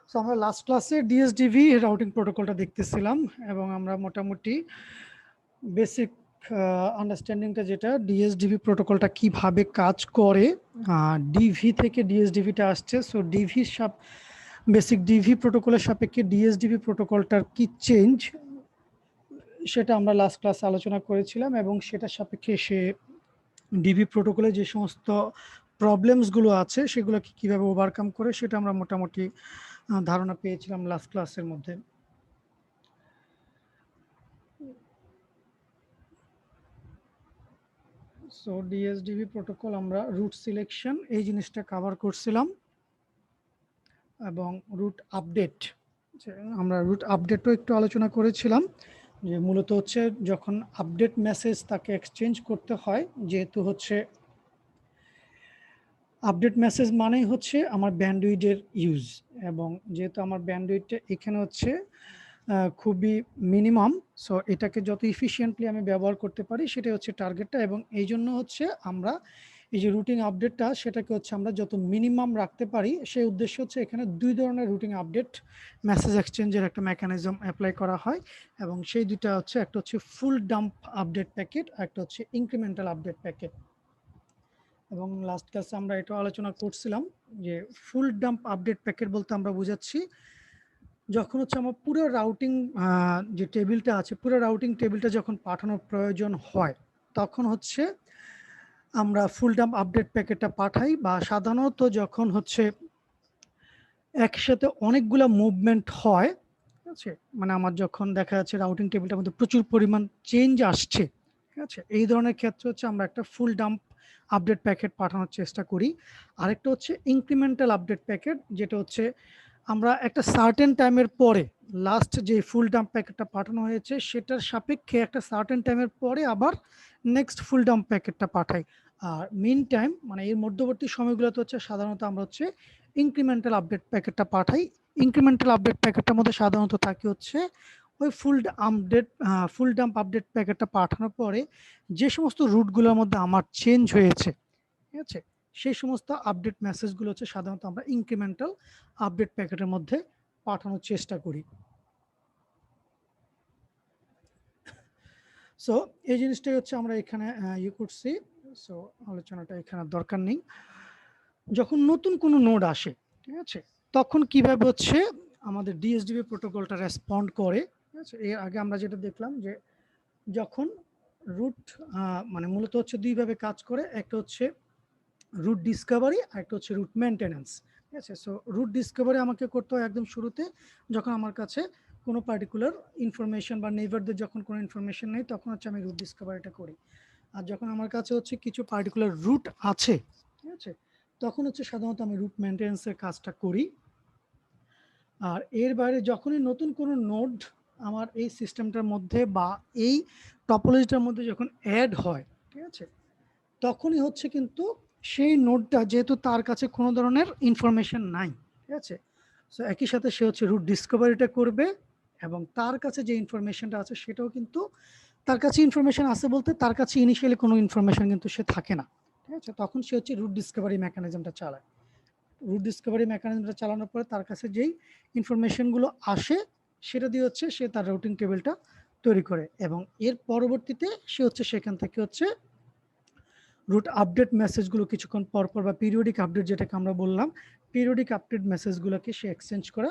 So আমরা last ক্লাসে ডিএসডিভি routing প্রোটোকলটা দেখতেছিলাম এবং আমরা মোটামুটি বেসিক আন্ডারস্ট্যান্ডিংটা যেটা ডিএসডিভি প্রোটোকলটা কিভাবে কাজ করে, ডিভি থেকে ডিএসডিভিটা আসছে। সো ডিভি বেসিক ডিভি প্রোটোকলের সাপেক্ষে ডিএসডিভি প্রোটোকলটার কি চেঞ্জ সেটা আমরা লাস্ট ক্লাসে আলোচনা করেছিলাম এবং সেটার সাপেক্ষে সে ডিভি প্রোটোকলে যে সমস্ত প্রবলেমসগুলো আছে সেগুলোকে কিভাবে ওভারকাম করে সেটা আমরা মোটামুটি ধারণা পেয়েছিলাম লাস্ট ক্লাসের মধ্যে। সো ডিএসডিভি প্রোটোকল আমরা রুট সিলেকশন এই জিনিসটা কভার করছিলাম এবং রুট আপডেট, আমরা রুট আপডেটও একটু আলোচনা করেছিলাম যে মূলত হচ্ছে যখন আপডেট মেসেজ তাকে এক্সচেঞ্জ করতে হয়, যেহেতু হচ্ছে আপডেট মেসেজ মানেই হচ্ছে আমার ব্যান্ডউইডের ইউজ, এবং যেহেতু আমার ব্যান্ডউইডটা এখানে হচ্ছে খুবই মিনিমাম, সো এটাকে যত ইফিশিয়েন্টলি আমি ব্যবহার করতে পারি সেটাই হচ্ছে টার্গেটটা। এবং এই জন্য হচ্ছে আমরা এই যে রুটিং আপডেটটা সেটাকে হচ্ছে আমরা যত মিনিমাম রাখতে পারি সেই উদ্দেশ্য হচ্ছে এখানে দুই ধরনের রুটিং আপডেট মেসেজ এক্সচেঞ্জের একটা মেকানিজম অ্যাপ্লাই করা হয় এবং সেই দুইটা হচ্ছে একটা হচ্ছে ফুল ডাম্প আপডেট প্যাকেট, একটা হচ্ছে ইনক্রিমেন্টাল আপডেট প্যাকেট। এবং লাস্ট ক্লাসে আমরা এটা আলোচনা করছিলাম যে ফুল ডাম্প আপডেট প্যাকেট বলতে আমরা বুঝাচ্ছি যখন হচ্ছে আমার পুরো রাউটিং যে টেবিলটা আছে পুরো রাউটিং টেবিলটা যখন পাঠানোর প্রয়োজন হয় তখন হচ্ছে আমরা ফুল ডাম্প আপডেট প্যাকেটটা পাঠাই, বা সাধারণত যখন হচ্ছে একসাথে অনেকগুলো মুভমেন্ট হয়, ঠিক আছে, মানে আমার যখন দেখা যাচ্ছে রাউটিং টেবিলটার মধ্যে প্রচুর পরিমাণ চেঞ্জ আসছে, ঠিক আছে, এই ধরনের ক্ষেত্রে হচ্ছে আমরা একটা ফুল ডাম্প আপডেট প্যাকেট পাঠানোর চেষ্টা করি। আরেকটা হচ্ছে ইনক্রিমেন্টাল আপডেট প্যাকেট, যেটা হচ্ছে আমরা একটা সার্টেন টাইমের পরে লাস্ট যে ফুল ডাম্প প্যাকেটটা পাঠানো হয়েছে সেটার সাপেক্ষে একটা সার্টেন টাইমের পরে আবার নেক্সট ফুল ডাম্প প্যাকেটটা পাঠাই। আর মিন টাইম মানে এর মধ্যবর্তী সময়গুলোতে হচ্ছে সাধারণত আমরা হচ্ছে ইনক্রিমেন্টাল আপডেট প্যাকেটটা পাঠাই। ইনক্রিমেন্টাল আপডেট প্যাকেটটার মধ্যে সাধারণত থাকে হচ্ছে ওই ফুল ডাম্প আপডেট প্যাকেটটা পাঠানোর পরে যে সমস্ত রুটগুলোর মধ্যে আমার চেঞ্জ হয়েছে, ঠিক আছে, সেই সমস্ত আপডেট মেসেজগুলো হচ্ছে সাধারণত আমরা ইনক্রিমেন্টাল আপডেট প্যাকেটের মধ্যে পাঠানোর চেষ্টা করি। সো এই জিনিসটাই হচ্ছে আমরা এখানে ইয়ে করছি। সো আলোচনাটা এখানে দরকার নেই। যখন নতুন কোনো নোড আসে, ঠিক আছে, তখন কিভাবে হচ্ছে আমাদের ডিএসডিবি প্রোটোকলটা রেসপন্ড করে, ঠিক আছে। এর আগে আমরা যেটা দেখলাম যে যখন রুট মানে মূলত হচ্ছে দুইভাবে কাজ করে, একটা হচ্ছে রুট ডিসকভারি আর একটা হচ্ছে রুট মেনটেন্যান্স, ঠিক আছে। সো রুট ডিসকভারি আমাকে করতে হয় একদম শুরুতে, যখন আমার কাছে কোনো পার্টিকুলার ইনফরমেশন বা নেইবারদের যখন কোনো ইনফরমেশন নেই তখন হচ্ছে আমি রুট ডিসকভারিটা করি। আর যখন আমার কাছে হচ্ছে কিছু পার্টিকুলার রুট আছে, ঠিক আছে, তখন হচ্ছে সাধারণত আমি রুট মেনটেন্যান্সের কাজটা করি। আর এর বাইরে যখনই নতুন কোনো নোড আমার এই সিস্টেমটার মধ্যে বা এই টপোলজিটার মধ্যে যখন অ্যাড হয়, ঠিক আছে, তখনই হচ্ছে কিন্তু সেই নোডটা যেহেতু তার কাছে কোনো ধরনের ইনফরমেশন নাই, ঠিক আছে, সো একই সাথে সে হচ্ছে রুট ডিসকভারিটা করবে এবং তার কাছে যে ইনফরমেশনটা আছে সেটাও কিন্তু তার কাছে ইনফরমেশন আছে বলতে তার কাছে ইনিশিয়ালি কোনো ইনফরমেশন কিন্তু সে থাকে না, ঠিক আছে, তখন সে হচ্ছে রুট ডিসকভারি মেকানিজমটা চালায়। রুট ডিসকভারি মেকানিজমটা চালানোর পরে তার কাছে যেই ইনফরমেশনগুলো আসে সেটা দিয়ে হচ্ছে সে তার রুটিং টেবিলটা তৈরি করে এবং এর পরবর্তীতে সে হচ্ছে সেখান থেকে হচ্ছে রুট আপডেট মেসেজগুলো কিছুক্ষণ পরপর বা পিরিয়ডিক আপডেট যেটাকে আমরা বললাম, পিরিয়ডিক আপডেট মেসেজগুলোকে সে এক্সচেঞ্জ করা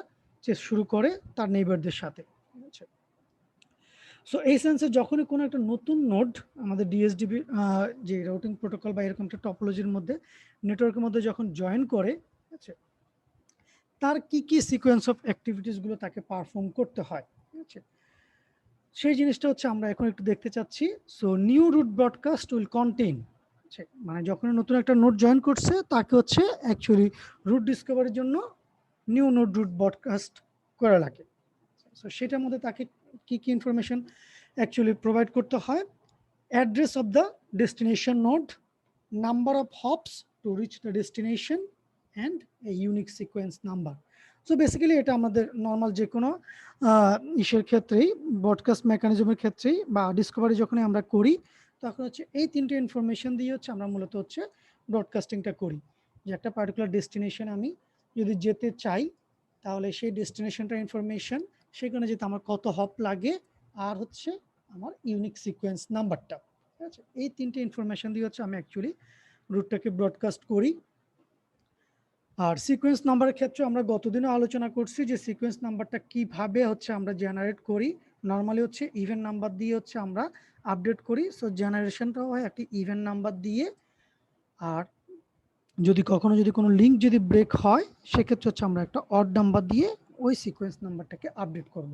শুরু করে তার নেইবারদের সাথে, ঠিক আছে। সো এই সেন্সে যখনই কোনো একটা নতুন নোড আমাদের ডিএসডিবি যে রাউটিং প্রোটোকল বা এরকম একটা টপোলজির মধ্যে নেটওয়ার্কের মধ্যে যখন জয়েন করে, ঠিক আছে, তার কি কি সিকোয়েন্স অফ অ্যাক্টিভিটিসগুলো তাকে পারফর্ম করতে হয়, ঠিক আছে, সেই জিনিসটা হচ্ছে আমরা এখন একটু দেখতে চাচ্ছি। So new route broadcast will contain, মানে যখন নতুন একটা নোড জয়েন করছে তাকে হচ্ছে অ্যাকচুয়ালি রুট ডিসকভারির জন্য নিউ নোড রুট ব্রডকাস্ট করা লাগে। সো সেটার মধ্যে তাকে কি কি ইনফরমেশন অ্যাকচুয়ালি প্রোভাইড করতে হয়: address of the destination node, number of hops to reach the destination and a unique sequence number. So basically এটা আমাদের নর্মাল যে কোনো ইসের ক্ষেত্রেই, ব্রডকাস্ট মেকানিজমের ক্ষেত্রেই বা ডিসকভারি যখনই আমরা করি তখন হচ্ছে এই তিনটে ইনফরমেশন দিয়ে হচ্ছে আমরা মূলত হচ্ছে ব্রডকাস্টিংটা করি। যে একটা পার্টিকুলার ডেস্টিনেশন আমি যদি যেতে চাই তাহলে সেই ডেস্টিনেশনটার ইনফরমেশন, সেখানে যেতে আমার কত হপ লাগে, আর হচ্ছে আমার ইউনিক সিকোয়েন্স নাম্বারটা। ঠিক আছে, এই তিনটে ইনফরমেশন দিয়ে হচ্ছে আমি অ্যাকচুয়ালি রুটটাকে ব্রডকাস্ট করি। আর সিকোয়েন্স নাম্বারের ক্ষেত্রে আমরা গতদিনও আলোচনা করছি যে সিকোয়েন্স নাম্বারটা কিভাবে হচ্ছে আমরা জেনারেট করি। নর্মালি হচ্ছে ইভেন নাম্বার দিয়ে হচ্ছে আমরা আপডেট করি। সো জেনারেশনটাও হয় একটি ইভেন নাম্বার দিয়ে। আর যদি কখনো যদি কোনো লিঙ্ক যদি ব্রেক হয়, সেক্ষেত্রে হচ্ছে আমরা একটা অড নাম্বার দিয়ে ওই সিকোয়েন্স নাম্বারটাকে আপডেট করব।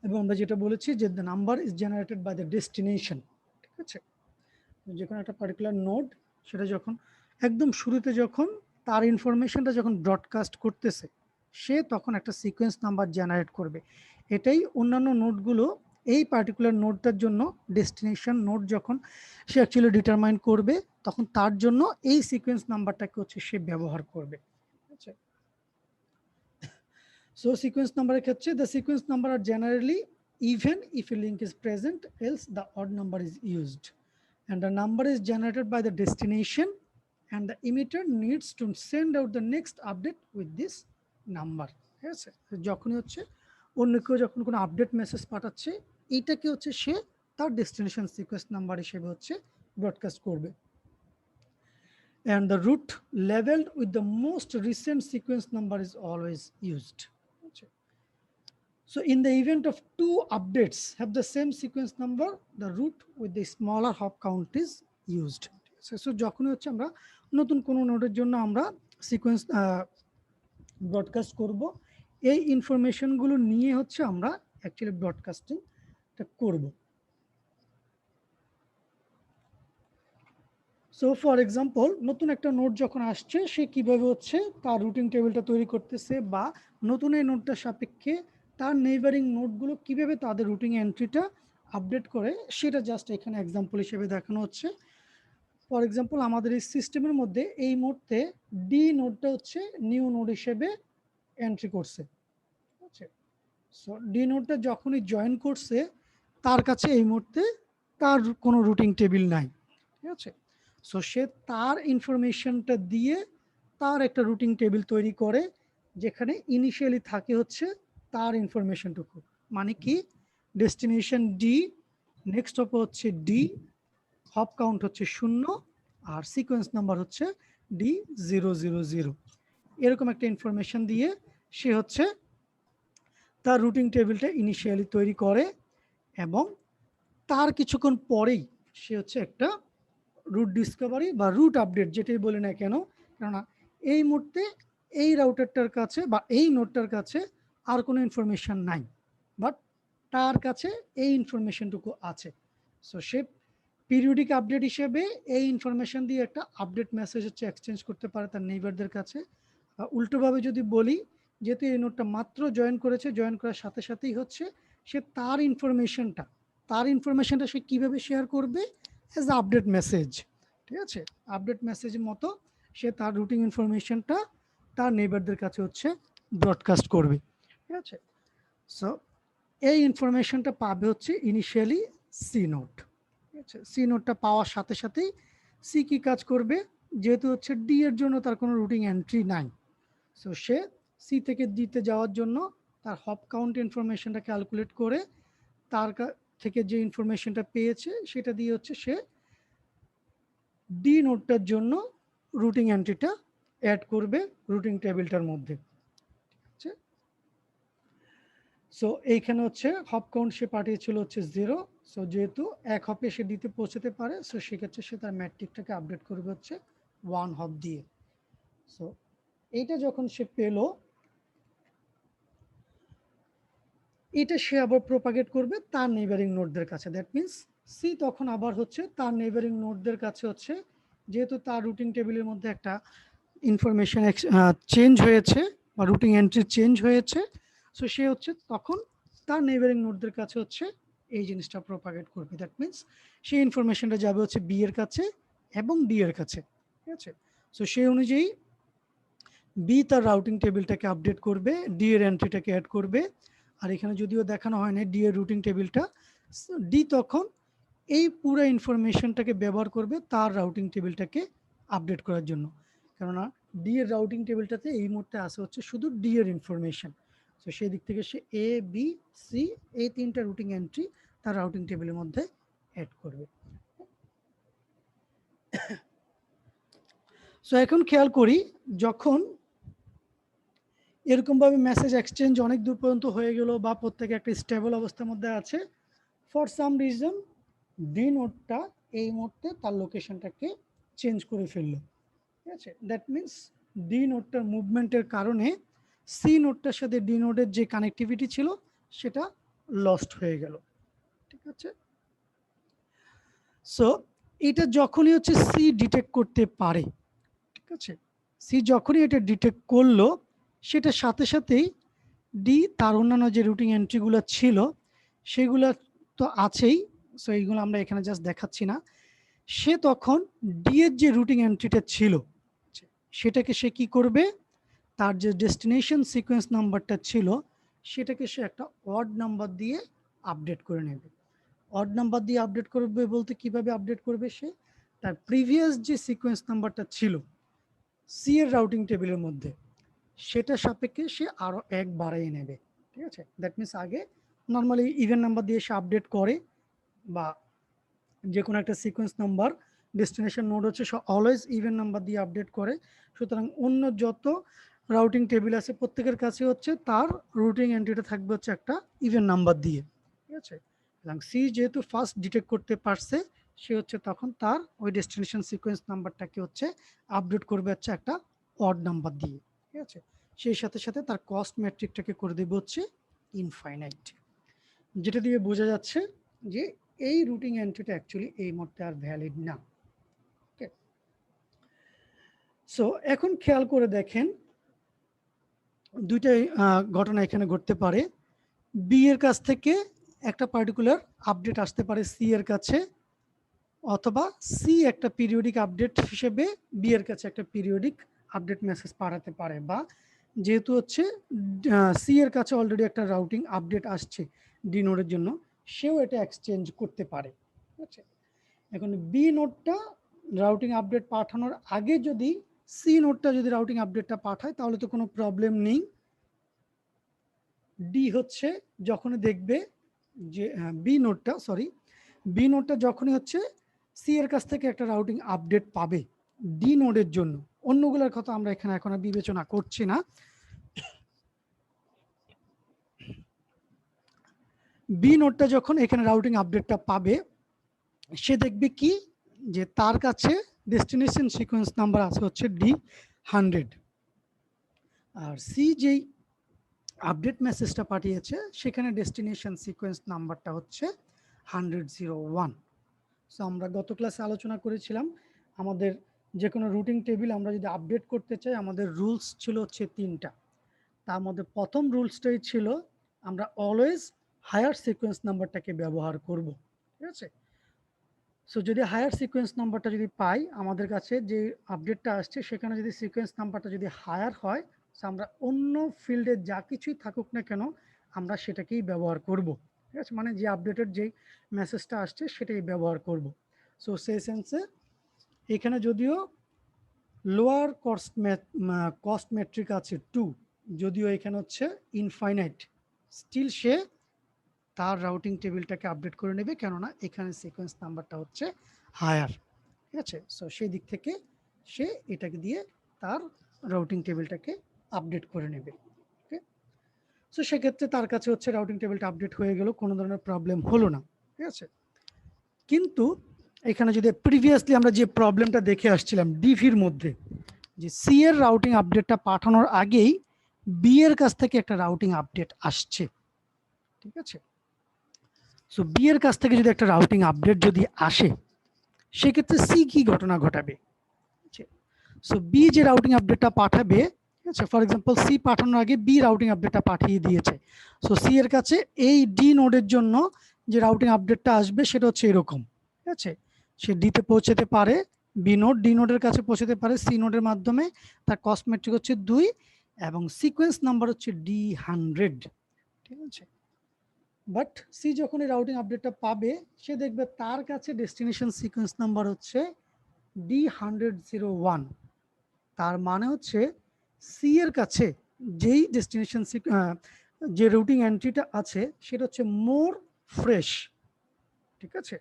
এবং আমরা যেটা বলেছি যে the number is generated by the destination. ঠিক আছে, যে কোনো একটা পার্টিকুলার নোড, সেটা যখন একদম শুরুতে যখন তার ইনফরমেশনটা যখন ব্রডকাস্ট করতেছে, সে তখন একটা সিকোয়েন্স নাম্বার জেনারেট করবে। এটাই অন্যান্য নোডগুলো এই পার্টিকুলার নোডটার জন্য ডেস্টিনেশন নোড যখন সে অ্যাকচুয়ালি ডিটারমাইন করবে, তখন তার জন্য এই সিকোয়েন্স নাম্বারটাকে হচ্ছে সে ব্যবহার করবে। ঠিক আছে, সো সিকোয়েন্স নাম্বারের ক্ষেত্রে the sequence number are generally even if a link is present, else the odd number is used, and the number is generated by the destination, and the emitter needs to send out the next update with this number. ঠিক আছে, যখনই হচ্ছে অন্য কেউ যখন কোনো update message পাঠাচ্ছে, এইটাকে হচ্ছে সে তার ডেস্টিনেশন সিকোয়েন্স নাম্বার হিসেবে হচ্ছে ব্রডকাস্ট করবে। And the root leveled with the most recent sequence number is always used. So in the event of two updates have the same sequence number, the root with the smaller hop count is used. So যখনই হচ্ছে আমরা নতুন কোনো নোডের জন্য আমরা sequence broadcast করব, এই ইনফরমেশনগুলো নিয়ে হচ্ছে আমরা অ্যাকচুয়ালি ব্রডকাস্টিংটা করব। সো ফর এক্সাম্পল, নতুন একটা নোড যখন আসছে, সে কিভাবে হচ্ছে তার রুটিং টেবিলটা তৈরি করতেছে, বা নতুন এই নোডটার সাপেক্ষে তার নেইবারিং নোডগুলো কিভাবে তাদের রুটিং এন্ট্রিটা আপডেট করে, সেটা জাস্ট এখানে এক্সাম্পল হিসেবে দেখানো হচ্ছে। ফর এক্সাম্পল, আমাদের এই সিস্টেমের মধ্যে এই মুহূর্তে ডি নোডটা হচ্ছে নিউ নোড হিসেবে এন্ট্রি করছে। ঠিক আছে, সো ডি নোডটা যখনই জয়েন করছে, তার কাছে এই মুহূর্তে তার কোনো রুটিং টেবিল নাই। ঠিক আছে, সো সে তার ইনফরমেশনটা দিয়ে তার একটা রুটিং টেবিল তৈরি করে, যেখানে ইনিশিয়ালি থাকে হচ্ছে তার ইনফরমেশনটুকু, মানে কি ডেস্টিনেশন ডি, নেক্সট হপ হচ্ছে ডি, হপ কাউন্ট হচ্ছে 0, আর সিকোয়েন্স নাম্বার হচ্ছে D000। এরকম একটা ইনফরমেশন দিয়ে সে হচ্ছে তার রুটিং টেবিলটা ইনিশিয়ালি তৈরি করে, এবং তার কিছুক্ষণ পরেই সে হচ্ছে একটা রুট ডিসকভারি বা রুট আপডেট যেটাই বলি না কেন, কেননা এই মুহূর্তে এই রাউটারটার কাছে বা এই নোডটার কাছে আর কোনো ইনফরমেশন নাই, বাট তার কাছে এই ইনফরমেশনটুকু আছে। সো সে পিরিয়ডিক আপডেট হিসেবে এই ইনফরমেশন দিয়ে একটা আপডেট মেসেজ হচ্ছে এক্সচেঞ্জ করতে পারে তার নেইবারদের কাছে। উল্টোভাবে যদি বলি, যেহেতু এই নোটটা মাত্র জয়েন করেছে, জয়েন করার সাথে সাথেই হচ্ছে সে তার ইনফরমেশনটা সে কীভাবে শেয়ার করবে, অ্যাজ আপডেট মেসেজ। ঠিক আছে, আপডেট মেসেজের মতো সে তার রুটিং ইনফরমেশনটা তার নেইবারদের কাছে হচ্ছে ব্রডকাস্ট করবে। ঠিক আছে, সো এই ইনফরমেশনটা পাবে হচ্ছে ইনিশিয়ালি সি নোট। ঠিক আছে, সি নোটটা পাওয়ার সাথে সাথেই সি কি কাজ করবে, যেহেতু হচ্ছে ডি এর জন্য তার কোনো রুটিং এন্ট্রি নাই, সো সে সি থেকে ডিতে যাওয়ার জন্য তার হপ কাউন্ট ইনফরমেশনটা ক্যালকুলেট করে তার থেকে যে ইনফরমেশনটা পেয়েছে সেটা দিয়ে হচ্ছে সে ডি নোটটার জন্য রুটিং এন্ট্রিটা অ্যাড করবে রুটিং টেবিলটার মধ্যে। ঠিক আছে, সো এইখানে হচ্ছে হপ কাউন্ট সে পাঠিয়েছিল হচ্ছে 0, সো যেহেতু এক হপে সে দিতে পৌঁছতে পারে, সো সেক্ষেত্রে সে তার ম্যাট্রিকটাকে আপডেট করবে হচ্ছে 1 হপ দিয়ে। সো এইটা যখন সে পেলো, এটা সে আবার প্রোপাগেট করবে তার নেইবারিং নোডদের কাছে। দ্যাট মিনস সি তখন আবার হচ্ছে তার নেইবারিং নোডদের কাছে হচ্ছে, যেহেতু তার রুটিং টেবিলের মধ্যে একটা ইনফরমেশন চেঞ্জ হয়েছে বা রুটিং এন্ট্রি চেঞ্জ হয়েছে, সো সে হচ্ছে তখন তার নেইবারিং নোডদের কাছে হচ্ছে এই জিনিসটা প্রোপাগেট করবে। দ্যাট মিনস সেই ইনফরমেশনটা যাবে হচ্ছে বি এর কাছে এবং ডি এর কাছে। ঠিক আছে, সো সেই অনুযায়ী বি তার রাউটিং টেবিলটাকে আপডেট করবে, ডি এর এন্ট্রিটাকে অ্যাড করবে। আর এখানে যদিও দেখানো হয় না ডি এর রুটিং টেবিলটা, ডি তখন এই পুরো ইনফরমেশনটাকে ব্যবহার করবে তার রাউটিং টেবিলটাকে আপডেট করার জন্য, কেননা ডি এর রাউটিং টেবিলটাতে এই মুহূর্তে আছে হচ্ছে শুধু ডি এর ইনফরমেশন। তো সেই দিক থেকে সে এ বি সি এই তিনটা রুটিং এন্ট্রি তার রাউটিং টেবিলের মধ্যে অ্যাড করবে। সো এখন খেয়াল করি, যখন এরকমভাবে মেসেজ এক্সচেঞ্জ অনেক দূর পর্যন্ত হয়ে গেল বা প্রত্যেকে একটা স্টেবল অবস্থার মধ্যে আছে, ফর সাম রিজন ডি নোডটা এই মুহূর্তে তার লোকেশনটাকে চেঞ্জ করে ফেললো। ঠিক আছে, দ্যাট মিনস ডি নোডটার মুভমেন্টের কারণে সি নোডটার সাথে ডি নোডের যে কানেক্টিভিটি ছিল সেটা লস্ট হয়ে গেল। ঠিক আছে, সো এটা যখনই হচ্ছে সি ডিটেক্ট করতে পারে, ঠিক আছে, সি যখনই এটা ডিটেক্ট করলো সেটার সাথে সাথেই ডি তার অন্যান্য যে রুটিং এন্ট্রিগুলো ছিল সেগুলো তো আছেই, সো এইগুলো আমরা এখানে জাস্ট দেখাচ্ছি না। সে তখন ডি এর যে রুটিং এন্ট্রিটা ছিল সেটাকে সে কি করবে, তার যে ডেস্টিনেশন সিকোয়েন্স নাম্বারটা ছিল সেটাকে সে একটা অড নাম্বার দিয়ে আপডেট করে নেবে। অড নাম্বার দিয়ে আপডেট করবে বলতে কিভাবে আপডেট করবে, সে তার প্রিভিয়াস যে সিকোয়েন্স নাম্বারটা ছিল সি এর রাউটিং টেবিলের মধ্যে সেটা সাপেক্ষে সে আরও এক বাড়িয়ে নেবে। ঠিক আছে, দ্যাট মিনস আগে নর্মালি ইভেন নাম্বার দিয়ে সে আপডেট করে বা যে কোনো একটা সিকোয়েন্স নাম্বার ডেস্টিনেশন নোড হচ্ছে অলওয়েজ ইভেন নাম্বার দিয়ে আপডেট করে। সুতরাং অন্য যত রাউটিং টেবিল আছে প্রত্যেকের কাছে হচ্ছে তার রুটিং এন্ট্রিটা থাকবে হচ্ছে একটা ইভেন নাম্বার দিয়ে। ঠিক আছে, এবং সি যেহেতু ফার্স্ট ডিটেক্ট করতে পারছে সে হচ্ছে তখন তার ওই ডেস্টিনেশন সিকোয়েন্স নাম্বারটাকে হচ্ছে আপডেট করবে হচ্ছে একটা অড নাম্বার দিয়ে। ঠিক আছে, সেই সাথে সাথে তার কস্ট ম্যাট্রিকটাকে করে দেবে হচ্ছে ইনফাইনাইট, যেটা দিয়ে বোঝা যাচ্ছে যে এই রুটিং এন্ট্রিটা অ্যাকচুয়ালি এই মুহূর্তে আর ভ্যালিড না। ওকে, সো এখন খেয়াল করে দেখেন দুইটাই ঘটনা এখানে ঘটতে পারে। বি এর কাছ থেকে একটা পার্টিকুলার আপডেট আসতে পারে সি এর কাছে, অথবা সি একটা পিরিয়ডিক আপডেট হিসেবে বি এর কাছে একটা পিরিয়ডিক আপডেট মেসেজ পাঠাতে পারে, বা যেহেতু হচ্ছে সি এর কাছে অলরেডি একটা রাউটিং আপডেট আসছে ডি নোডের জন্য, সেও এটা এক্সচেঞ্জ করতে পারে। ঠিক আছে, এখন বি নোডটা রাউটিং আপডেট পাঠানোর আগে যদি সি নোডটা যদি রাউটিং আপডেটটা পাঠায় তাহলে তো কোনো প্রবলেম নেই। ডি হচ্ছে যখনই দেখবে যে বি নোডটা যখনই হচ্ছে সি এর কাছ থেকে একটা রাউটিং আপডেট পাবে ডি নোডের জন্য, অন্যগুলোর কথা আমরা এখানে এখন আর বিবেচনা করছি না, বি নোডটা যখন এখানে রাউটিং আপডেটটা পাবে সে দেখবে কি যে তার কাছে ডেস্টিনেশন সিকোয়েন্স নাম্বার আছে হচ্ছে D100, আর সি যেই আপডেট মেসেজটা পাঠিয়েছে সেখানে ডেস্টিনেশন সিকোয়েন্স নাম্বারটা হচ্ছে 100-01। সো আমরা গত ক্লাসে আলোচনা করেছিলাম আমাদের যে কোনো রুটিং টেবিল আমরা যদি আপডেট করতে চাই আমাদের রুলস ছিল হচ্ছে 3টা। তার মধ্যে প্রথম রুলসটাই ছিল আমরা অলওয়েজ হায়ার সিকোয়েন্স নাম্বারটাকে ব্যবহার করব। ঠিক আছে, সো যদি হায়ার সিকোয়েন্স নাম্বারটা যদি পাই, আমাদের কাছে যে আপডেটটা আসছে সেখানে যদি সিকোয়েন্স নাম্বারটা যদি হায়ার হয়, সো আমরা অন্য ফিল্ডে যা কিছুই থাকুক না কেন আমরা সেটাকেই ব্যবহার করব। ঠিক আছে, মানে যে আপডেটের যেই মেসেজটা আসছে সেটাই ব্যবহার করব। সো সেই সেন্সে এখানে যদিও লোয়ার কস্ট মেট্রিক আছে 2, যদিও এখানে হচ্ছে ইনফাইনাইট, স্টিল সে তার রাউটিং টেবিলটাকে আপডেট করে নেবে, কেননা এখানে সিকোয়েন্স নাম্বারটা হচ্ছে হায়ার। ঠিক আছে, সো সেই দিক থেকে সে এটাকে দিয়ে তার রাউটিং টেবিলটাকে আপডেট করে নেবে। ওকে, সো সেক্ষেত্রে তার কাছে হচ্ছে রাউটিং টেবিলটা আপডেট হয়ে গেল, কোনো ধরনের প্রবলেম হলো না। ঠিক আছে, কিন্তু এখানে যদি প্রিভিয়াসলি আমরা যে প্রবলেমটা দেখে আসছিলাম ডিভির মধ্যে, যে সি এর রাউটিং আপডেটটা পাঠানোর আগেই বি এর কাছ থেকে একটা রাউটিং আপডেট আসছে। ঠিক আছে, সো বি এর কাছ থেকে যদি একটা রাউটিং আপডেট যদি আসে সেক্ষেত্রে সি কি ঘটনা ঘটাবে। সো বি যে রাউটিং আপডেটটা পাঠাবে, ঠিক আছে, ফর এক্সাম্পল সি পাঠানোর আগে বি রাউটিং আপডেটটা পাঠিয়ে দিয়েছে, সো সি এর কাছে এই ডি নোডের জন্য যে রাউটিং আপডেটটা আসবে সেটা হচ্ছে এরকম। ঠিক আছে, সে ডিতে পৌঁছাতে পারে বি নোড, ডি নোডের কাছে পৌঁছাতে পারে সি নোডের মাধ্যমে, তার কস্ট মেট্রিক হচ্ছে 2 এবং সিকোয়েন্স নাম্বার হচ্ছে D100। ঠিক আছে, বাট সি যখন এই রাউটিং আপডেটটা পাবে সে দেখবে তার কাছে ডেস্টিনেশন সিকোয়েন্স নাম্বার হচ্ছে D101, তার মানে হচ্ছে সি এর কাছে যেই ডেস্টিনেশন যে রুটিং এন্ট্রিটা আছে সেটা হচ্ছে মোর ফ্রেশ, ঠিক আছে,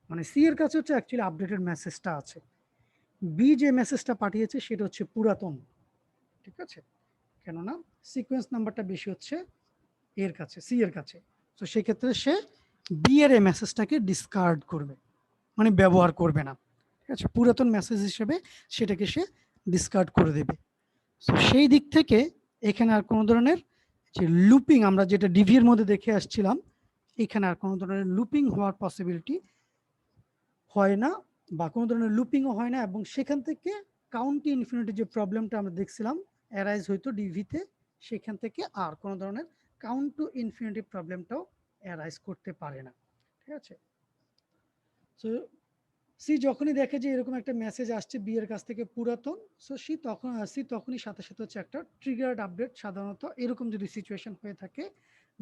মানে সি এর কাছে হচ্ছে অ্যাকচুয়ালি আপডেটেড মেসেজটা আছে, বি যে মেসেজটা পাঠিয়েছে সেটা হচ্ছে পুরাতন, ঠিক আছে, কেননা সিকোয়েন্স নাম্বারটা বেশি হচ্ছে এর কাছে, সি এর কাছে। তো সেক্ষেত্রে সে বি এর এই মেসেজটাকে ডিসকার্ড করবে, মানে ব্যবহার করবে না, ঠিক আছে, পুরাতন মেসেজ হিসেবে সেটাকে সে ডিসকার্ড করে দেবে। তো সেই দিক থেকে এখানে আর কোনো ধরনের যে লুপিং আমরা যেটা ডিভি এর মধ্যে দেখে আসছিলাম, এখানে আর কোনো ধরনের লুপিং হওয়ার পসিবিলিটি হয় না, বা কোনো ধরনের লুপিংও হয় না, এবং সেখান থেকে কাউন্টি ইনফিনিটি যে প্রবলেমটা আমরা দেখছিলাম অ্যারাইজ হইতো ডিভিতে, সেখান থেকে আর কোনো ধরনের কাউন্ট টু ইনফিনিটি প্রবলেমটাও অ্যারাইজ করতে পারে না, ঠিক আছে। সো সি যখনই দেখে যে এরকম একটা মেসেজ আসছে বি এর কাছ থেকে পুরাতন, সো সি তখনই সাথে সাথে হচ্ছে একটা ট্রিগার্ড আপডেট, সাধারণত এরকম যদি সিচুয়েশন হয়ে থাকে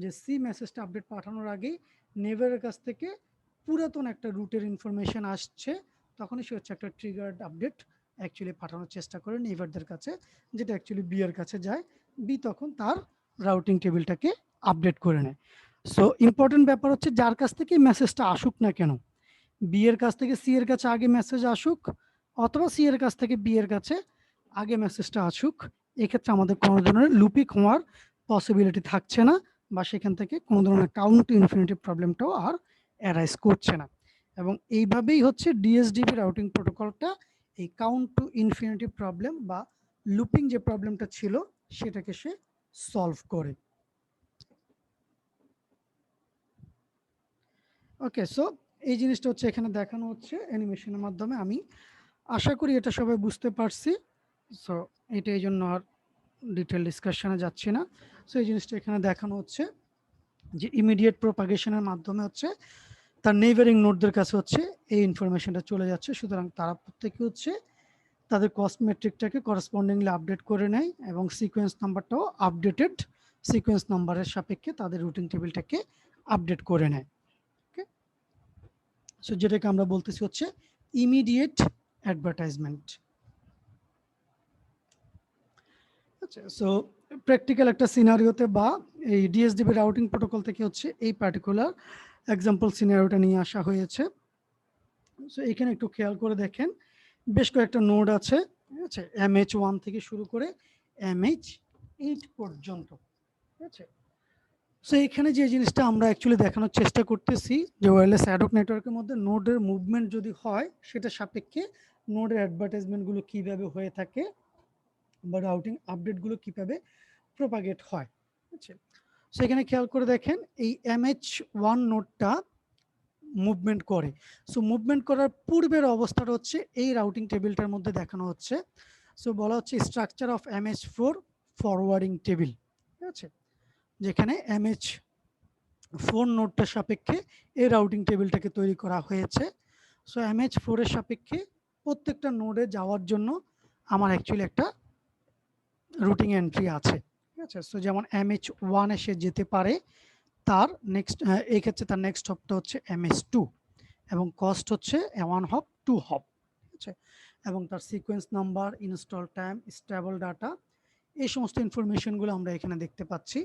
যে সি মেসেজটা আপডেট পাঠানোর আগেই নেভারের কাছ থেকে পুরাতন একটা রুটের ইনফরমেশন আসছে, তখনই সে হচ্ছে একটা ট্রিগার্ড আপডেট অ্যাকচুয়ালি পাঠানোর চেষ্টা করে নেভারদের কাছে, যেটা অ্যাকচুয়ালি বি এর কাছে যায়, বি তখন তার রাউটিং টেবিলটাকে আপডেট করে নেয়। সো ইম্পর্টেন্ট ব্যাপার হচ্ছে যার কাছ থেকে মেসেজটা আসুক না কেন, বি এর কাছ থেকে সি এর কাছে আগে মেসেজ আসুক, অথবা সি এর কাছ থেকে বি এর কাছে আগে মেসেজটা আসুক, এক্ষেত্রে আমাদের কোনো ধরনের লুপিং হওয়ার পসিবিলিটি থাকছে না, বা সেখান থেকে কোনো ধরনের কাউন্ট টু ইনফিনিটি প্রবলেমটাও আর অ্যারাইজ করছে না। এবং এইভাবেই হচ্ছে ডিএসডিপি রাউটিং প্রোটোকলটা এই কাউন্ট টু ইনফিনিটি প্রবলেম বা লুপিং যে প্রবলেমটা ছিল সেটাকে সে সলভ করে। ওকে, সো এই জিনিসটা হচ্ছে এখানে দেখানো হচ্ছে অ্যানিমেশনের মাধ্যমে। আমি আশা করি এটা সবাই বুঝতে পারছি। সো এটা এই জন্য আর ডিটেল ডিসকাশনে যাচ্ছি না। সো এই জিনিসটা এখানে দেখানো হচ্ছে যে ইমিডিয়েট প্রোপাগেশনের মাধ্যমে হচ্ছে তার নেইবারিং নোডদের কাছে হচ্ছে এই ইনফরমেশনটা চলে যাচ্ছে, সুতরাং তারা প্রত্যেকে হচ্ছে তাদের কস্ট মেট্রিকটাকে করসপন্ডিংলি আপডেট করে নেয়, এবং সিকোয়েন্স নাম্বারটাও আপডেটেড সিকোয়েন্স নাম্বারের সাপেক্ষে তাদের রুটিন টেবিলটাকে আপডেট করে নেয়। ওকে, সো যেটাকে আমরা বলতেছি হচ্ছে ইমিডিয়েট অ্যাডভার্টাইজমেন্ট। আচ্ছা, সো প্র্যাকটিক্যাল একটা সিনারিওতে বা এই ডিএসডিবি রাউটিং প্রোটোকল থেকে হচ্ছে এই পার্টিকুলার এক্সাম্পল সিনারিওটা নিয়ে আসা হয়েছে। সো এখানে একটু খেয়াল করে দেখেন, বেশ কয়েকটা নোড আছে, ঠিক আছে, MH1 থেকে শুরু করে MH8 পর্যন্ত, ঠিক আছে। সো এখানে যে জিনিসটা আমরা অ্যাকচুয়ালি দেখানোর চেষ্টা করতেছি যে ওয়্যারলেস অ্যাডহক নেটওয়ার্কের মধ্যে নোডের মুভমেন্ট যদি হয় সেটা সাপেক্ষে নোডের অ্যাডভার্টাইজমেন্টগুলো কীভাবে হয়ে থাকে বা রাউটিং আপডেটগুলো কীভাবে প্রোপাগেট হয়, ঠিক আছে। সো এখানে খেয়াল করে দেখেন এই MH1 নোডটা মুভমেন্ট করে। সো মুভমেন্ট করার পূর্বের অবস্থাটা হচ্ছে এই রাউটিং টেবিলটার মধ্যে দেখানো হচ্ছে। সো বলা হচ্ছে structure of MH4 forwarding table, ঠিক আছে, যেখানে MH4 নোডটার সাপেক্ষে এই রাউটিং টেবিলটাকে তৈরি করা হয়েছে। সো MH4 এর সাপেক্ষে প্রত্যেকটা নোডে যাওয়ার জন্য আমার অ্যাকচুয়ালি একটা রুটিং এন্ট্রি আছে, ঠিক আছে। সো যেমন MH1 এ সে যেতে পারে, তার নেক্সট এই ক্ষেত্রে তার নেক্সট হপটা হচ্ছে MH2, এবং কস্ট হচ্ছে 1 হপ 2 হপ, ঠিক আছে, এবং তার sequence number, install time, stable data, এই সমস্ত ইনফরমেশনগুলো আমরা এখানে দেখতে পাচ্ছি।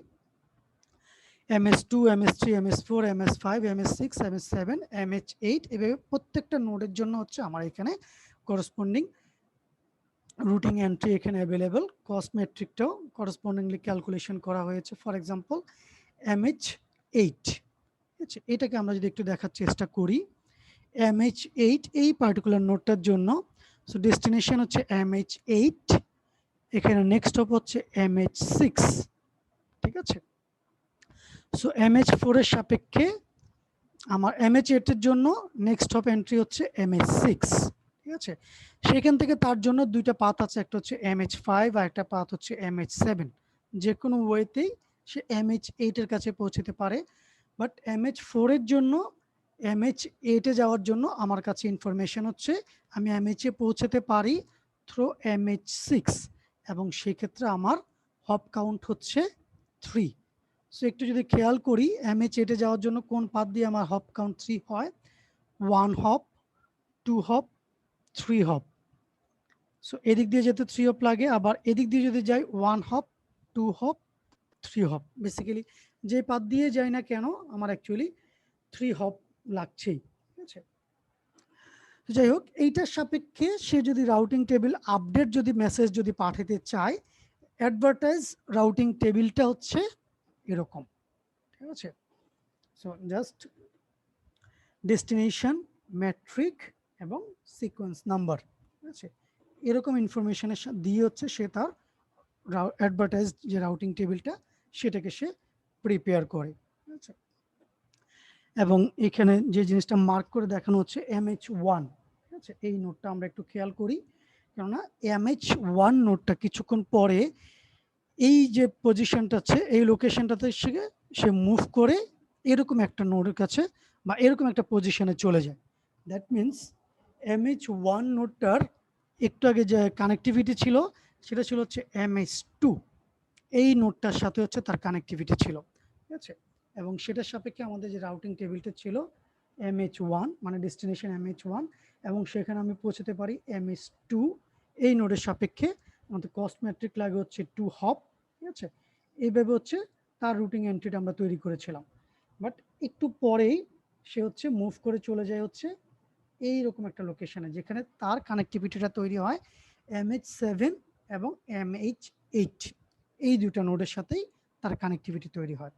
MS2, MS3, MS4, MS5, MS6, MS7, MH8, এভাবে প্রত্যেকটা নোডের জন্য হচ্ছে আমার এখানে করসপন্ডিং রুটিং এন্ট্রি এখানে অ্যাভেলেবল। কস্ট মেট্রিকটাও করসপন্ডিংলি ক্যালকুলেশন করা হয়েছে। ফর এক্সাম্পল MH8, ঠিক আছে, এটাকে আমরা যদি একটু দেখার চেষ্টা করি, MH8 এই পার্টিকুলার নোডটার জন্য, সো ডেস্টিনেশন হচ্ছে MH8, এখানে নেক্সট হপ হচ্ছে MH6, ঠিক আছে। সো MH4 এর সাপেক্ষে আমার MH8 এর জন্য নেক্সট হপ এন্ট্রি হচ্ছে MH6, ঠিক আছে। সেখান থেকে তার জন্য দুইটা পাথ আছে, একটা হচ্ছে MH5 আর একটা পাথ হচ্ছে MH7। যে কোনো ওয়েতেই সে MH8 এর কাছে পৌঁছতে পারে, বাট MH4 এর জন্য MH8 এ যাওয়ার জন্য আমার কাছে ইনফরমেশন হচ্ছে আমি MH এ পৌঁছতে পারি থ্রু MH6, এবং সেক্ষেত্রে আমার হপ কাউন্ট হচ্ছে 3। সো একটু যদি খেয়াল করি MH8 এ যাওয়ার জন্য কোন পাথ দিয়ে আমার হপ কাউন্ট 3 হয়, 1 হপ, 2 হপ, 3 হপ, সো এদিক দিয়ে যেহেতু 3 হপ লাগে, আবার এদিক দিয়ে যদি যাই 1 হপ 2 হপ 3 হপ, বেসিক্যালি যে পাথ দিয়ে যাই না কেন আমার অ্যাকচুয়ালি 3 হপ লাগছেই। ঠিক আছে, যাই হোক এইটার সাপেক্ষে সে যদি রাউটিং টেবিল আপডেট যদি মেসেজ যদি পাঠাতে চায়, অ্যাডভার্টাইজ রাউটিং টেবিলটা হচ্ছে এরকম। ঠিক আছে, সো জাস্ট ডেস্টিনেশন, মেট্রিক এবং সিকোয়েন্স নাম্বার, ঠিক আছে, এরকম ইনফরমেশনের দিয়ে হচ্ছে সে তার অ্যাডভার্টাইজ যে রাউটিং টেবিলটা সেটাকে সে প্রিপেয়ার করে। ঠিক আছে, এবং এখানে যে জিনিসটা মার্ক করে দেখানো হচ্ছে MH1, ঠিক আছে, এই নোটটা আমরা একটু খেয়াল করি, কেননা MH1 নোটটা কিছুক্ষণ পরে এই যে পজিশনটা আছে এই লোকেশনটাতে সে মুভ করে এরকম একটা নোডের কাছে বা এরকম একটা পজিশনে চলে যায়। দ্যাট মিনস MH1 নোডটার একটু আগে যে কানেক্টিভিটি ছিল সেটা ছিল হচ্ছে MH2, এই নোডটার সাথে হচ্ছে তার কানেক্টিভিটি ছিল। ঠিক আছে, এবং সেটার সাপেক্ষে আমাদের যে রাউটিং টেবিলটা ছিল MH1 মানে ডেস্টিনেশন MH1, এবং সেখানে আমি পৌঁছতে পারি MH2, এই নোডের সাপেক্ষে আমাদের কস্ট ম্যাট্রিক লাগে হচ্ছে 2 হপ। ঠিক আছে, এইভাবে হচ্ছে তার রুটিং এন্ট্রিটা আমরা তৈরি করেছিলাম। বাট একটু পরেই সে হচ্ছে মুভ করে চলে যায় হচ্ছে এইরকম একটা লোকেশনে, যেখানে তার কানেক্টিভিটিটা তৈরি হয় MH7 এবং MH8, এই দুটা নোডের সাথেই তার কানেক্টিভিটি তৈরি হয়।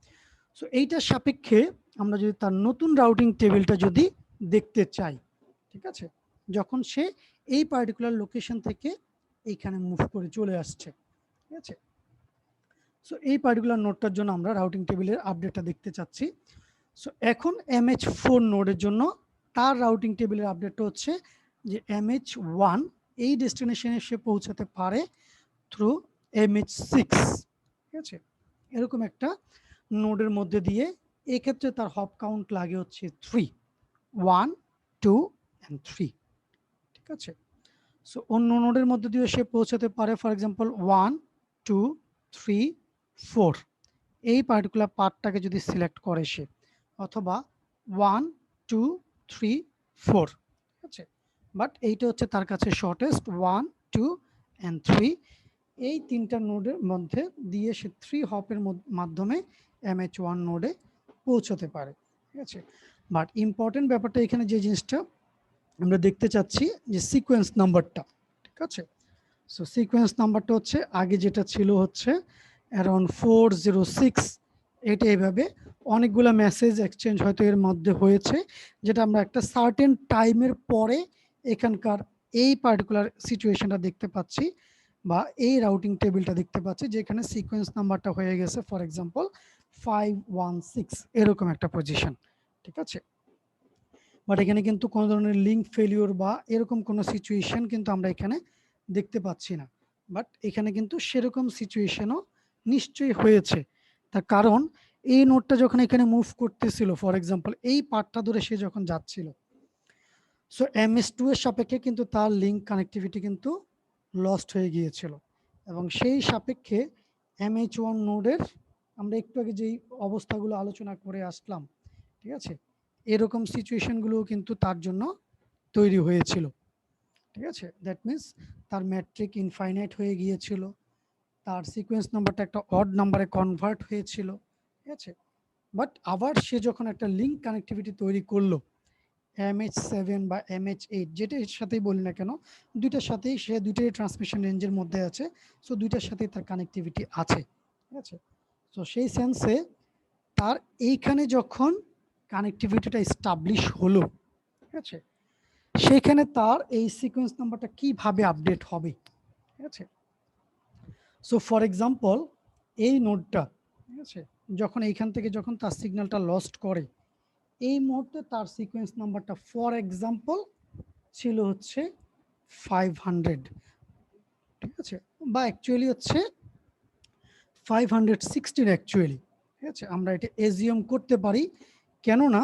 সো এইটার সাপেক্ষে আমরা যদি তার নতুন রাউটিং টেবিলটা যদি দেখতে চাই, ঠিক আছে, যখন সে এই পার্টিকুলার লোকেশন থেকে এইখানে মুভ করে চলে আসছে, ঠিক আছে, সো এই পার্টিকুলার নোডটার জন্য আমরা রাউটিং টেবিলের আপডেটটা দেখতে চাচ্ছি। সো এখন MH4 নোডের জন্য তার রাউটিং টেবিলের আপডেটটা হচ্ছে যে MH1 এই ডেস্টিনেশনে সে পৌঁছাতে পারে থ্রু MH6। ঠিক আছে, এরকম একটা নোডের মধ্যে দিয়ে এক্ষেত্রে তার হপ কাউন্ট লাগে হচ্ছে 3, 1 2 and 3। ঠিক আছে, সো অন্য নোডের মধ্যে দিয়ে সে পৌঁছাতে পারে ফর এক্সাম্পল 1 2 3 4, এই পার্টিকুলার পার্টটাকে যদি সিলেক্ট করে সে, অথবা 1 2 3 4। ঠিক আছে, বাট এইটা হচ্ছে তার কাছে শর্টেস্ট 1 2 and 3, এই তিনটা নোডের মধ্যে দিয়ে সে 3 হপের মাধ্যমে MH1 নোডে পৌঁছতে পারে। ঠিক আছে, বাট ইম্পর্টেন্ট ব্যাপারটা এখানে যে জিনিসটা আমরা দেখতে চাচ্ছি যে সিকোয়েন্স নাম্বারটা। ঠিক আছে, সো সিকোয়েন্স নাম্বারটা হচ্ছে আগে যেটা ছিল হচ্ছে অ্যারাউন্ড 406, এটা এইভাবে অনেকগুলো মেসেজ এক্সচেঞ্জ হয়তো এর মধ্যে হয়েছে, যেটা আমরা একটা সার্টেন টাইমের পরে এখানকার এই পার্টিকুলার সিচুয়েশনটা দেখতে পাচ্ছি বা এই রাউটিং টেবিলটা দেখতে পাচ্ছি, যেখানে সিকোয়েন্স নাম্বারটা হয়ে গেছে ফর এক্সাম্পল 516, এরকম একটা পজিশন। ঠিক আছে, বাট এখানে কিন্তু কোনো ধরনের লিঙ্ক ফেলিওর বা এরকম কোনো সিচুয়েশন কিন্তু আমরা এখানে দেখতে পাচ্ছি না। বাট এখানে কিন্তু সেরকম সিচুয়েশনও নিশ্চয়ই হয়েছে, তার কারণ এই নোটটা যখন এখানে মুভ করতেছিল ফর এক্সাম্পল এই পার্টটা ধরে সে যখন যাচ্ছিল, সো MS2 এর সাপেক্ষে কিন্তু তার লিঙ্ক কানেক্টিভিটি কিন্তু লস্ট হয়ে গিয়েছিল, এবং সেই সাপেক্ষে MH1 নোডের আমরা একটু আগে যেই অবস্থাগুলো আলোচনা করে আসলাম, ঠিক আছে, এরকম সিচুয়েশনগুলো কিন্তু তার জন্য তৈরি হয়েছিল। ঠিক আছে, দ্যাট মিনস তার ম্যাট্রিক ইনফাইনাইট হয়ে গিয়েছিল, তার সিকোয়েন্স নাম্বারটা একটা অড নাম্বারে কনভার্ট হয়েছিল। ঠিক আছে, বাট আবার সে যখন একটা লিঙ্ক কানেক্টিভিটি তৈরি করলো MH7 বা MH8, যেটা এর সাথেই বলি না কেন, দুইটার সাথেই সে দুইটাই ট্রান্সমিশন রেঞ্জের মধ্যে আছে, সো দুইটার সাথেই তার কানেক্টিভিটি আছে। ঠিক আছে, সো সেই সেন্সে তার এইখানে যখন কানেক্টিভিটিটা এস্টাবলিশ হলো, ঠিক আছে, সেখানে তার এই সিকোয়েন্স নাম্বারটা কিভাবে আপডেট হবে। ঠিক আছে, সো ফর এক্সাম্পল এই নোডটা, ঠিক আছে, যখন এইখান থেকে যখন তার সিগন্যালটা লস্ট করে, এই মুহূর্তে তার সিকোয়েন্স নাম্বারটা ফর এক্সাম্পল ছিল হচ্ছে 500, ঠিক আছে, বা অ্যাকচুয়ালি হচ্ছে 516 অ্যাকচুয়ালি। ঠিক আছে, আমরা এটা এজিউম করতে পারি, কেননা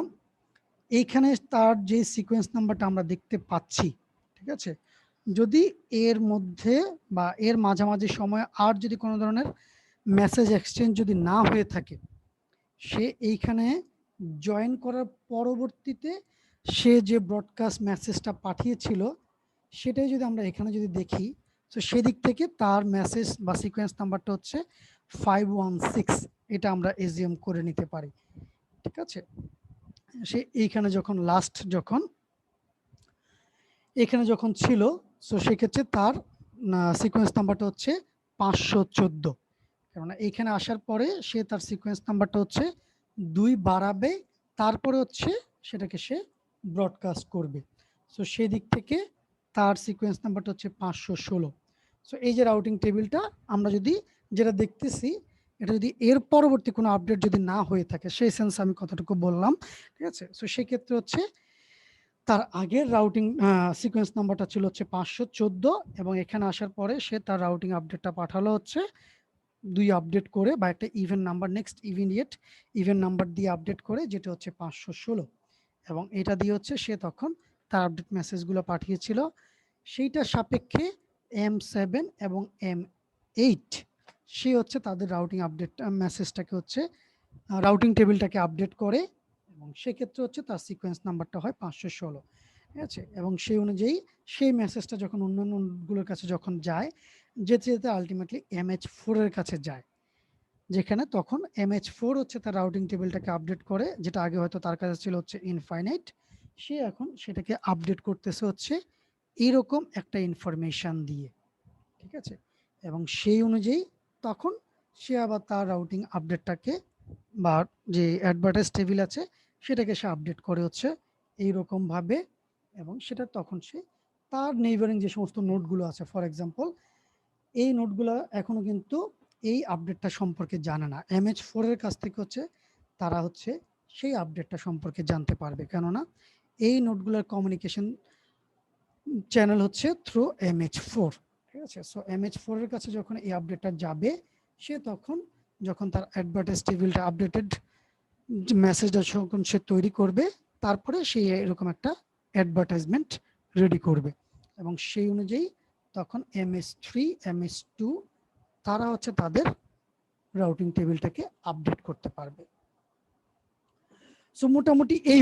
এইখানে তার যে সিকোয়েন্স নাম্বারটা আমরা দেখতে পাচ্ছি, ঠিক আছে, যদি এর মধ্যে বা এর মাঝামাঝি সময় আর যদি কোনো ধরনের মেসেজ এক্সচেঞ্জ যদি না হয়ে থাকে, সে এইখানে জয়েন করার পরবর্তীতে সে যে ব্রডকাস্ট মেসেজটা পাঠিয়েছিল সেটাই যদি আমরা এখানে যদি দেখি, সো সেদিক থেকে তার মেসেজ বা সিকোয়েন্স নাম্বারটা হচ্ছে 516, এটা আমরা এজিএম করে নিতে পারি। ঠিক আছে, সে এইখানে যখন লাস্ট যখন এখানে যখন ছিল, সো সেক্ষেত্রে তার সিকোয়েন্স নাম্বারটা হচ্ছে 514, কেননা এইখানে আসার পরে সে তার সিকোয়েন্স নাম্বারটা হচ্ছে 2 বাড়াবে, তারপরে হচ্ছে সেটাকে সে ব্রডকাস্ট করবে। সো সেই দিক থেকে তার সিকোয়েন্স নাম্বারটা হচ্ছে 516। সো এই যে রাউটিং টেবিলটা আমরা যদি যেটা দেখতেছি, এটা যদি এর পরবর্তী কোনো আপডেট যদি না হয়ে থাকে, সেই সেন্স আমি কতটুকু বললাম। ঠিক আছে, সো সেক্ষেত্রে হচ্ছে তার আগের রাউটিং সিকোয়েন্স নাম্বারটা ছিল হচ্ছে 514, এবং এখানে আসার পরে সে তার রাউটিং আপডেটটা পাঠালো হচ্ছে 2 আপডেট করে বা একটা event number, next event number দিয়ে আপডেট করে, যেটা হচ্ছে 516, এবং এটা দিয়ে হচ্ছে সে তখন তার আপডেট মেসেজগুলো পাঠিয়েছিল। সেইটার সাপেক্ষে M7 এবং M8 সে হচ্ছে তাদের রাউটিং আপডেট মেসেজটাকে হচ্ছে রাউটিং টেবিলটাকে আপডেট করে, এবং সেক্ষেত্রে হচ্ছে তার সিকোয়েন্স নাম্বারটা হয় 516। ঠিক আছে, এবং সেই অনুযায়ী সেই মেসেজটা যখন অন্যান্য নোডগুলোর কাছে যখন যায়, যেতে যেতে আলটিমেটলি MH4 এর কাছে যায়, যেখানে তখন MH4 হচ্ছে তার রাউটিং টেবিলটাকে আপডেট করে, যেটা আগে হয়তো তার কাছে ছিল হচ্ছে ইনফাইনাইট, সে এখন সেটাকে আপডেট করতেছে হচ্ছে এইরকম একটা ইনফরমেশন দিয়ে। ঠিক আছে, এবং সেই অনুযায়ী তখন সে আবার তার রাউটিং আপডেটটাকে বা যে অ্যাডভার্টাইজ টেবিল আছে সেটাকে সে আপডেট করে হচ্ছে এইরকম ভাবে, এবং সেটা তখন সে তার নেইবারিং যে সমস্ত নোটগুলো আছে, ফর এক্সাম্পল এই নোটগুলো এখনো কিন্তু এই আপডেটটা সম্পর্কে জানে না। MH4 এর কাছ থেকে হচ্ছে তারা হচ্ছে সেই আপডেটটা সম্পর্কে জানতে পারবে, কেননা এই নোটগুলোর কমিউনিকেশন চ্যানেল হচ্ছে থ্রু MH4। ঠিক আছে, সো MH4 এর কাছে যখন এই আপডেটটা যাবে, সে তখন যখন তার অ্যাডভার্টাইজ টেবিলটা আপডেটেড মেসেজটা যখন সে তৈরি করবে, তারপরে সে এরকম একটা অ্যাডভার্টাইজমেন্ট রেডি করবে, এবং সেই অনুযায়ী তখন MS3 MS2 তারা হচ্ছে তাদের রাউটিং টেবিলটাকে আপডেট করতে পারবে। সো মোটামুটি এই